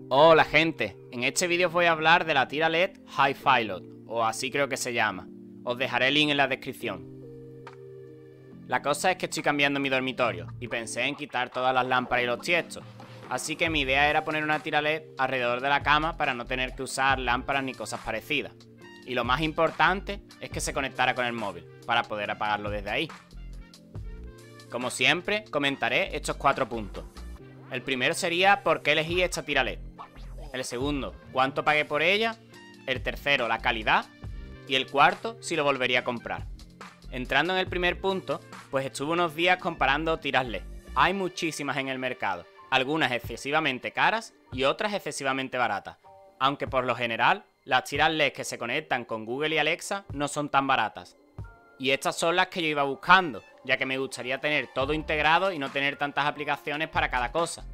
Hola gente, en este vídeo os voy a hablar de la tira LED Hi-Pilot, o así creo que se llama. Os dejaré el link en la descripción. La cosa es que estoy cambiando mi dormitorio y pensé en quitar todas las lámparas y los tiestos, así que mi idea era poner una tira LED alrededor de la cama para no tener que usar lámparas ni cosas parecidas. Y lo más importante es que se conectara con el móvil, para poder apagarlo desde ahí. Como siempre, comentaré estos 4 puntos. El primero sería por qué elegí esta tira LED. El segundo, cuánto pagué por ella. El tercero, la calidad. Y el cuarto, si lo volvería a comprar. Entrando en el primer punto, pues estuve unos días comparando tiras LED. Hay muchísimas en el mercado, algunas excesivamente caras y otras excesivamente baratas. Aunque por lo general, las tiras LED que se conectan con Google y Alexa no son tan baratas. Y estas son las que yo iba buscando, ya que me gustaría tener todo integrado y no tener tantas aplicaciones para cada cosa.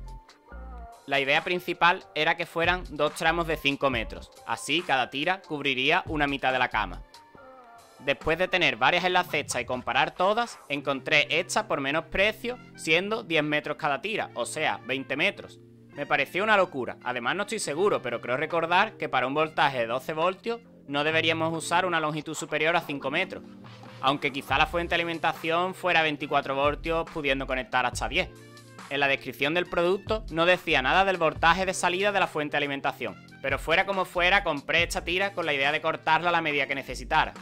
La idea principal era que fueran 2 tramos de 5 metros, así cada tira cubriría una mitad de la cama. Después de tener varias en la cesta y comparar todas, encontré esta por menos precio, siendo 10 metros cada tira, o sea, 20 metros. Me pareció una locura, además no estoy seguro, pero creo recordar que para un voltaje de 12 voltios no deberíamos usar una longitud superior a 5 metros, aunque quizá la fuente de alimentación fuera 24 voltios pudiendo conectar hasta 10. En la descripción del producto no decía nada del voltaje de salida de la fuente de alimentación, pero fuera como fuera compré esta tira con la idea de cortarla a la medida que necesitara.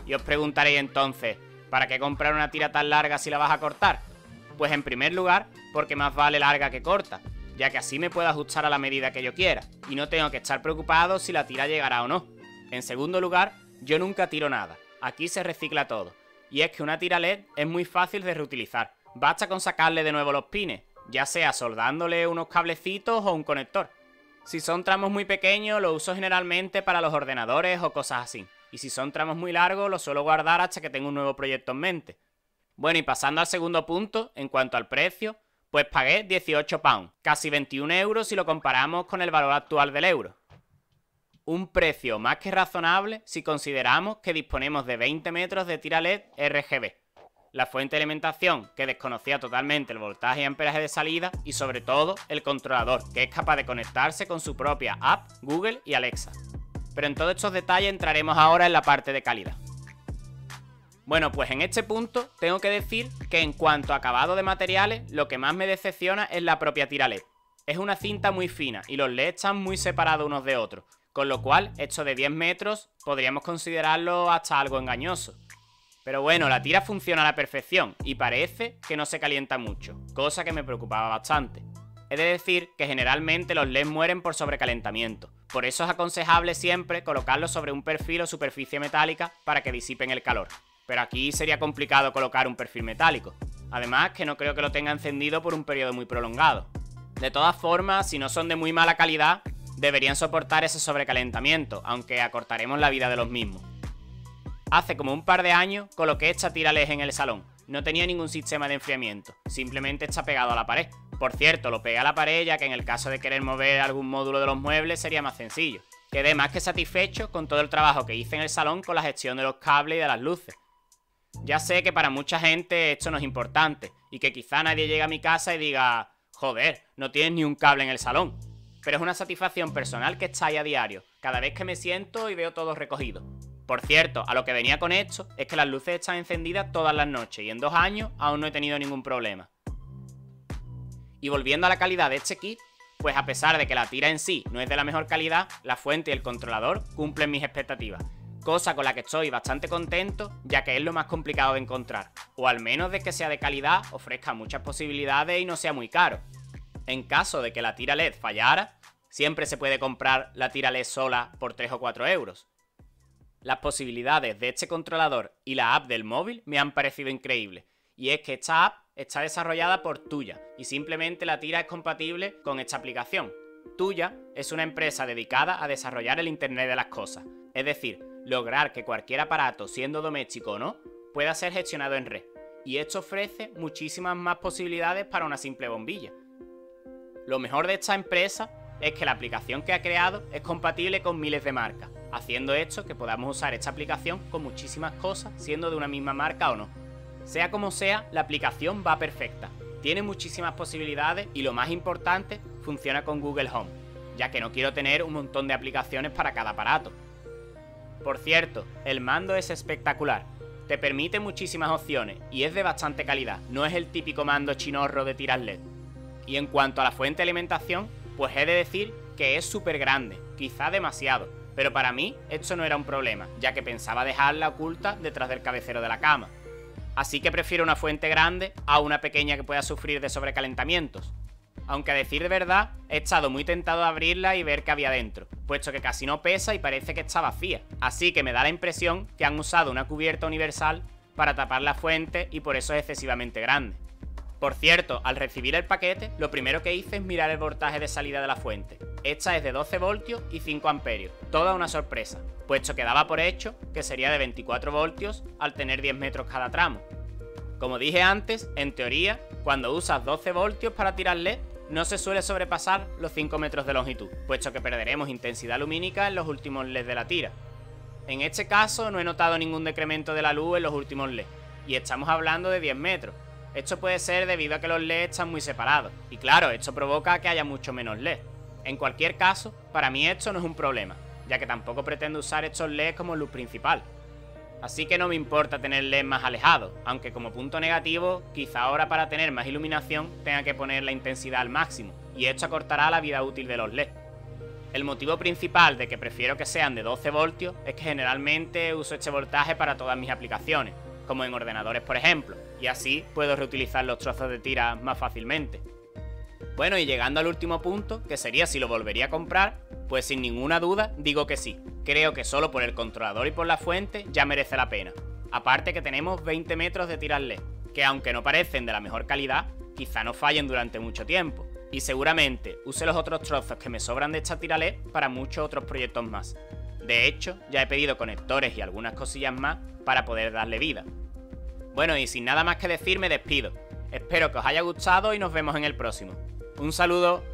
Y os preguntaréis entonces, ¿para qué comprar una tira tan larga si la vas a cortar? Pues en primer lugar, porque más vale larga que corta, ya que así me puedo ajustar a la medida que yo quiera, y no tengo que estar preocupado si la tira llegará o no. En segundo lugar, yo nunca tiro nada, aquí se recicla todo, y es que una tira LED es muy fácil de reutilizar, basta con sacarle de nuevo los pines, ya sea soldándole unos cablecitos o un conector. Si son tramos muy pequeños, lo uso generalmente para los ordenadores o cosas así, y si son tramos muy largos, lo suelo guardar hasta que tenga un nuevo proyecto en mente. Bueno, y pasando al segundo punto, en cuanto al precio, pues pagué 18 pounds, casi 21 euros si lo comparamos con el valor actual del euro. Un precio más que razonable si consideramos que disponemos de 20 metros de tira LED RGB, la fuente de alimentación que desconocía totalmente el voltaje y amperaje de salida y sobre todo el controlador que es capaz de conectarse con su propia app, Google y Alexa. Pero en todos estos detalles entraremos ahora en la parte de calidad. Bueno, pues en este punto tengo que decir que en cuanto a acabado de materiales, lo que más me decepciona es la propia tira LED. Es una cinta muy fina y los LEDs están muy separados unos de otros, con lo cual esto de 10 metros podríamos considerarlo hasta algo engañoso. Pero bueno, la tira funciona a la perfección y parece que no se calienta mucho, cosa que me preocupaba bastante. He de decir que generalmente los LEDs mueren por sobrecalentamiento, por eso es aconsejable siempre colocarlos sobre un perfil o superficie metálica para que disipen el calor. Pero aquí sería complicado colocar un perfil metálico, además que no creo que lo tenga encendido por un periodo muy prolongado. De todas formas, si no son de muy mala calidad, deberían soportar ese sobrecalentamiento, aunque acortaremos la vida de los mismos. Hace como un par de años coloqué esta tira LED en el salón. No tenía ningún sistema de enfriamiento, simplemente está pegado a la pared. Por cierto, lo pegué a la pared ya que en el caso de querer mover algún módulo de los muebles sería más sencillo. Quedé más que satisfecho con todo el trabajo que hice en el salón con la gestión de los cables y de las luces. Ya sé que para mucha gente esto no es importante y que quizá nadie llegue a mi casa y diga «Joder, no tienes ni un cable en el salón». Pero es una satisfacción personal que está ahí a diario, cada vez que me siento y veo todo recogido. Por cierto, a lo que venía con esto es que las luces están encendidas todas las noches y en 2 años aún no he tenido ningún problema. Y volviendo a la calidad de este kit, pues a pesar de que la tira en sí no es de la mejor calidad, la fuente y el controlador cumplen mis expectativas, cosa con la que estoy bastante contento ya que es lo más complicado de encontrar, o al menos de que sea de calidad, ofrezca muchas posibilidades y no sea muy caro. En caso de que la tira LED fallara, siempre se puede comprar la tira LED sola por 3 o 4 euros. Las posibilidades de este controlador y la app del móvil me han parecido increíbles, y es que esta app está desarrollada por Tuya y simplemente la tira es compatible con esta aplicación. Tuya es una empresa dedicada a desarrollar el Internet de las cosas, es decir, lograr que cualquier aparato, siendo doméstico o no, pueda ser gestionado en red, y esto ofrece muchísimas más posibilidades para una simple bombilla. Lo mejor de esta empresa es que la aplicación que ha creado es compatible con miles de marcas, haciendo esto que podamos usar esta aplicación con muchísimas cosas, siendo de una misma marca o no. Sea como sea, la aplicación va perfecta, tiene muchísimas posibilidades y lo más importante, funciona con Google Home. ya que no quiero tener un montón de aplicaciones para cada aparato. Por cierto, el mando es espectacular. Te permite muchísimas opciones y es de bastante calidad, no es el típico mando chinorro de tiras LED. Y en cuanto a la fuente de alimentación, pues he de decir que es súper grande, quizá demasiado, pero para mí esto no era un problema, ya que pensaba dejarla oculta detrás del cabecero de la cama. Así que prefiero una fuente grande a una pequeña que pueda sufrir de sobrecalentamientos. Aunque a decir de verdad, he estado muy tentado de abrirla y ver qué había dentro, puesto que casi no pesa y parece que está vacía. Así que me da la impresión que han usado una cubierta universal para tapar la fuente y por eso es excesivamente grande. Por cierto, al recibir el paquete, lo primero que hice es mirar el voltaje de salida de la fuente. Esta es de 12 voltios y 5 amperios, toda una sorpresa, puesto que daba por hecho que sería de 24 voltios al tener 10 metros cada tramo. Como dije antes, en teoría, cuando usas 12 voltios para tirar LED, no se suele sobrepasar los 5 metros de longitud, puesto que perderemos intensidad lumínica en los últimos LED de la tira. En este caso no he notado ningún decremento de la luz en los últimos LED, y estamos hablando de 10 metros. Esto puede ser debido a que los LED están muy separados, y claro, esto provoca que haya mucho menos LED. En cualquier caso, para mí esto no es un problema, ya que tampoco pretendo usar estos LED como luz principal. Así que no me importa tener LED más alejados, aunque como punto negativo, quizá ahora para tener más iluminación tenga que poner la intensidad al máximo, y esto acortará la vida útil de los LED. El motivo principal de que prefiero que sean de 12 voltios es que generalmente uso este voltaje para todas mis aplicaciones, como en ordenadores por ejemplo, y así puedo reutilizar los trozos de tira más fácilmente. Bueno, y llegando al último punto, que sería si lo volvería a comprar, pues sin ninguna duda digo que sí. Creo que solo por el controlador y por la fuente ya merece la pena. Aparte que tenemos 20 metros de tiras LED, que aunque no parecen de la mejor calidad, quizá no fallen durante mucho tiempo. Y seguramente use los otros trozos que me sobran de esta tira LED para muchos otros proyectos más. De hecho, ya he pedido conectores y algunas cosillas más para poder darle vida. Bueno, y sin nada más que decir me despido. Espero que os haya gustado y nos vemos en el próximo. Un saludo.